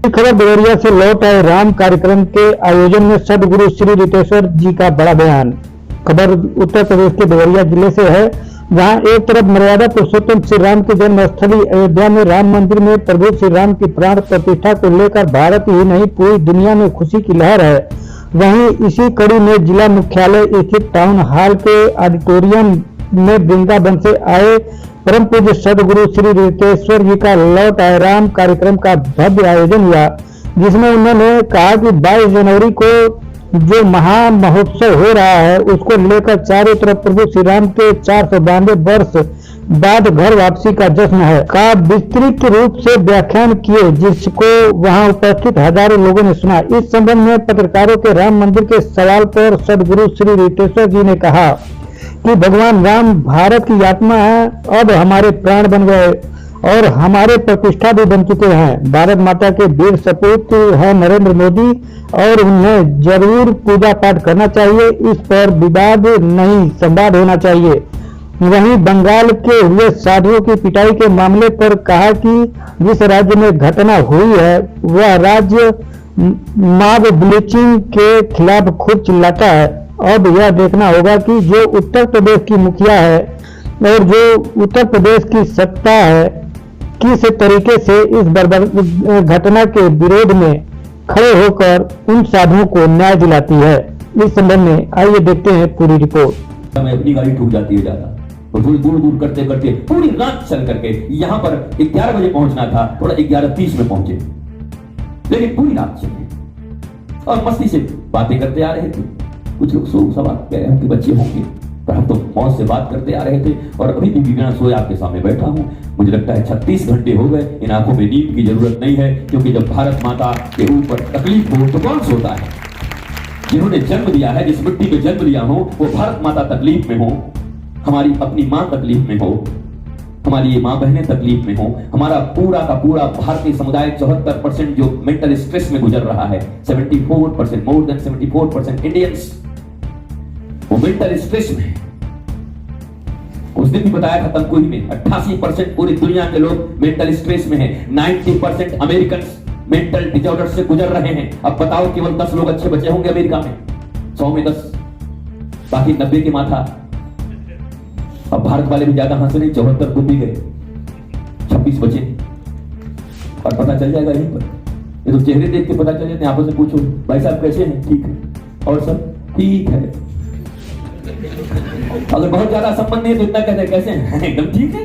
खबर देवरिया से लौट आए राम कार्यक्रम के आयोजन में सदगुरु श्री रितेश्वर जी का बड़ा बयान। खबर उत्तर प्रदेश के देवरिया जिले से है, जहां एक तरफ मर्यादा पुरुषोत्तम श्री राम की जन्मस्थली अयोध्या में राम मंदिर में प्रभु श्री राम की प्राण प्रतिष्ठा को लेकर भारत ही नहीं पूरी दुनिया में खुशी की लहर है। वहीं इसी कड़ी में जिला मुख्यालय स्थित टाउन हॉल के ऑडिटोरियम में वृंदावन से आए परम पूज्य सदगुरु श्री रितेश्वर जी का लौट आए राम कार्यक्रम का भव्य आयोजन हुआ, जिसमें उन्होंने कहा कि 22 जनवरी को जो महा महोत्सव हो रहा है उसको लेकर चारों तरफ प्रभु श्री राम के 492 वर्ष बाद घर वापसी का जश्न है का विस्तृत रूप से व्याख्यान किए, जिसको वहां उपस्थित हजारों लोगों ने सुना। इस संबंध में पत्रकारों के राम मंदिर के सवाल पर सदगुरु श्री रितेश्वर जी ने कहा कि भगवान राम भारत की आत्मा है, अब हमारे प्राण बन गए और हमारे प्रतिष्ठा भी बन चुके हैं। भारत माता के वीर सपूत है नरेंद्र मोदी और उन्हें जरूर पूजा पाठ करना चाहिए, इस पर विवाद नहीं संवाद होना चाहिए। वहीं बंगाल के हुए साधुओं की पिटाई के मामले पर कहा कि जिस राज्य में घटना हुई है वह राज्य मॉब ब्लीचिंग के खिलाफ खूब चिल्लाता है। अब यह देखना होगा कि जो उत्तर प्रदेश की मुखिया है और जो उत्तर प्रदेश की सत्ता है किस तरीके से इस घटना के विरोध में खड़े होकर उन साधुओं को न्याय दिलाती है। इस संबंध में आइए देखते हैं पूरी रिपोर्ट। मैं अपनी गाड़ी ठुक जाती है ज्यादा और थोड़ी दूर करते करते पूरी रात चल करके यहाँ पर 11 बजे पहुंचना था, थोड़ा 11:30 में पहुंचे, लेकिन पूरी रात चले और मस्ती से बातें करते आ रहे थे। कुछ लोग सो सवा कह रहे हैं बच्चे होंगे, पर हम तो मौज से बात करते आ रहे थे और अभी भी बिना सोए आपके सामने बैठा हूं। मुझे लगता है 36 घंटे हो गए, इन आंखों में नींद की जरूरत नहीं है, क्योंकि जब भारत माता के ऊपर तकलीफ हो तो कौन सोता है? जिन्होंने जन्म दिया है, जिस मिट्टी में जन्म लिया हो, वो भारत माता तकलीफ में हो, हमारी अपनी माँ तकलीफ में हो, हमारी ये माँ बहनें तकलीफ में हो, हमारा पूरा का पूरा भारतीय समुदाय 74% जो मेंटल स्ट्रेस में गुजर रहा है, 74%, मोर देन 74% इंडियंस वो मेंटल स्ट्रेस में। उस दिन भी बताया था तमकुही में 88% पूरी दुनिया के लोग मेंटल स्ट्रेस में हैं, 90% अमेरिकन मेंटल डिसऑर्डर से गुजर रहे हैं। अब बताओ केवल 10 लोग अच्छे बचे होंगे अमेरिका में, 100 में 10, बाकी 90 के माथा। अब भारत वाले भी ज्यादा हंस नहीं, 74 डूब भी गए, 26 बचे और पता चल जाएगा यहीं पर। ये तो चेहरे देख के पता चल जाते हैं, आपस में पूछो भाई साहब कैसे हैं? ठीक है और सब ठीक है। अगर बहुत ज्यादा संबंध नहीं है तो इतना कहते हैं कैसे हैं? एकदम ठीक है।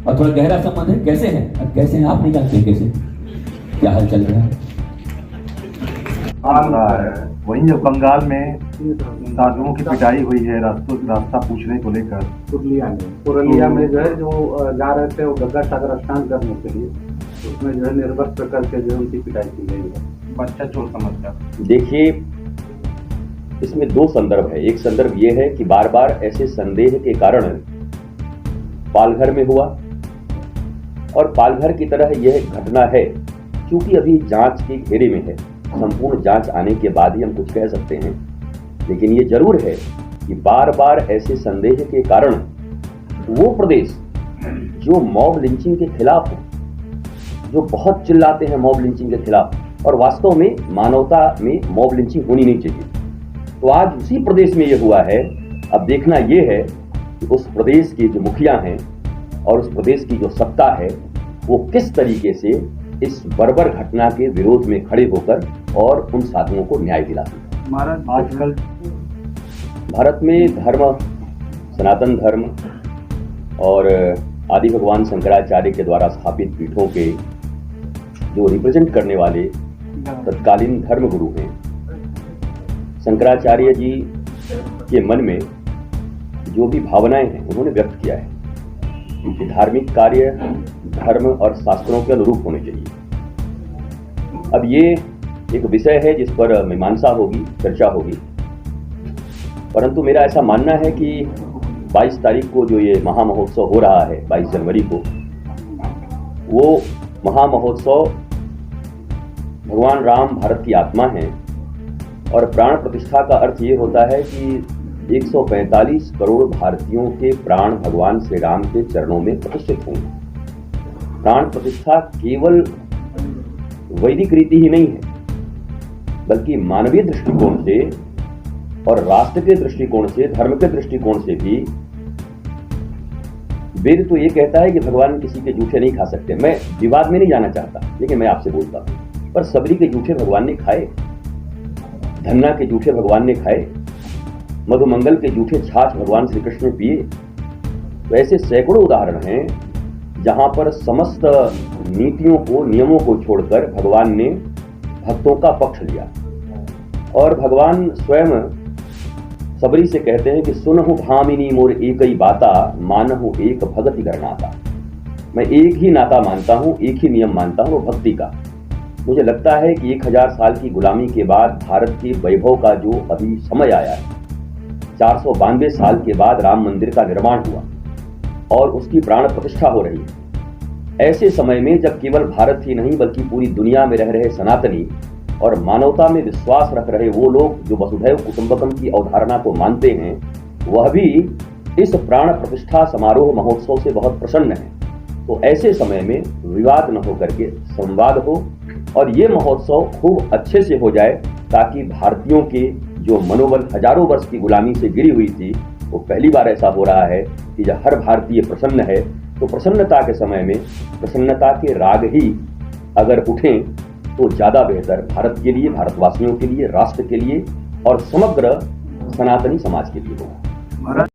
और थोड़ा गहरा संबंध है, कैसे हैं? अब कैसे हैं आप नहीं जानते कैसे, क्या हाल चल रहा है? वहीं जो बंगाल में साधुओं की पिटाई हुई है रास्ता पूछने को लेकर पुरलिया में जो है, जो जा रहे थे वो गंगा सागर स्नान करने के लिए, उसमें जो है निर्वस्त्र करके जो उनकी पिटाई की गई है। बच्चा चोर समझता। देखिए, इसमें दो संदर्भ है। एक संदर्भ ये है कि बार बार ऐसे संदेह के कारण पालघर में हुआ और पालघर की तरह यह घटना है, क्योंकि अभी जांच के घेरे में है, संपूर्ण जांच आने के बाद ही हम कुछ कह सकते हैं। लेकिन ये जरूर है कि बार बार ऐसे संदेह के कारण वो प्रदेश जो मॉब लिंचिंग के खिलाफ है, जो बहुत चिल्लाते हैं मॉब लिंचिंग के खिलाफ, और वास्तव में मानवता में मॉब लिंचिंग होनी नहीं चाहिए, तो आज उसी प्रदेश में ये हुआ है। अब देखना ये है कि उस प्रदेश के जो मुखिया हैं और उस प्रदेश की जो सत्ता है वो किस तरीके से इस बर्बर घटना के विरोध में खड़े होकर और उन साधुओं को न्याय दिलाती है। आजकल भारत में धर्म, सनातन धर्म और आदि भगवान शंकराचार्य के द्वारा स्थापित पीठों के जो रिप्रेजेंट करने वाले तत्कालीन धर्म गुरु हैं, शंकराचार्य जी के मन में जो भी भावनाएं हैं उन्होंने व्यक्त किया है कि धार्मिक कार्य धर्म और शास्त्रों के अनुरूप होने चाहिए। अब ये एक विषय है जिस पर मीमांसा होगी, चर्चा होगी, परंतु मेरा ऐसा मानना है कि 22 तारीख को जो ये महामहोत्सव हो रहा है, 22 जनवरी को, वो महामहोत्सव भगवान राम भारत की आत्मा है और प्राण प्रतिष्ठा का अर्थ ये होता है कि 145 करोड़ भारतीयों के प्राण भगवान श्री राम के चरणों में प्रतिष्ठित होंगे। प्राण प्रतिष्ठा केवल वैदिक रीति ही नहीं है, बल्कि मानवीय दृष्टिकोण से और राष्ट्र के दृष्टिकोण से, धर्म के दृष्टिकोण से भी वेद तो ये कहता है कि भगवान किसी के जूठे नहीं खा सकते। मैं विवाद में नहीं जाना चाहता, लेकिन मैं आपसे बोलता हूं, पर सबरी के जूठे भगवान ने खाए, धन्ना के जूठे भगवान ने खाए, मधुमंगल के जूठे छाछ भगवान श्री कृष्ण ने पिए। तो ऐसे सैकड़ों उदाहरण हैं जहां पर समस्त नीतियों को, नियमों को छोड़कर भगवान ने भक्तों का पक्ष लिया। और भगवान स्वयं सबरी से कहते हैं कि सुनहु भामिनी मोर एक ही बाता, मानहु एक भगति करनाता। मैं एक ही नाता मानता हूं, एक ही नियम मानता हूं, वो भक्ति का। मुझे लगता है कि 1000 साल की गुलामी के बाद भारत के वैभव का जो अभी समय आया है, 492 साल के बाद राम मंदिर का निर्माण हुआ और उसकी प्राण प्रतिष्ठा हो रही है। ऐसे समय में जब केवल भारत ही नहीं बल्कि पूरी दुनिया में रह रहे सनातनी और मानवता में विश्वास रख रहे वो लोग जो वसुधैव कुटुंबकम की अवधारणा को मानते हैं, वह भी इस प्राण प्रतिष्ठा समारोह महोत्सव से बहुत प्रसन्न है। तो ऐसे समय में विवाद न हो करके संवाद हो और ये महोत्सव खूब अच्छे से हो जाए, ताकि भारतीयों के जो मनोबल हजारों वर्ष की गुलामी से गिरी हुई थी, वो पहली बार ऐसा हो रहा है कि जब हर भारतीय प्रसन्न है, तो प्रसन्नता के समय में प्रसन्नता के राग ही अगर उठें तो ज्यादा बेहतर भारत के लिए, भारतवासियों के लिए, राष्ट्र के लिए और समग्र सनातनी समाज के लिए होगा।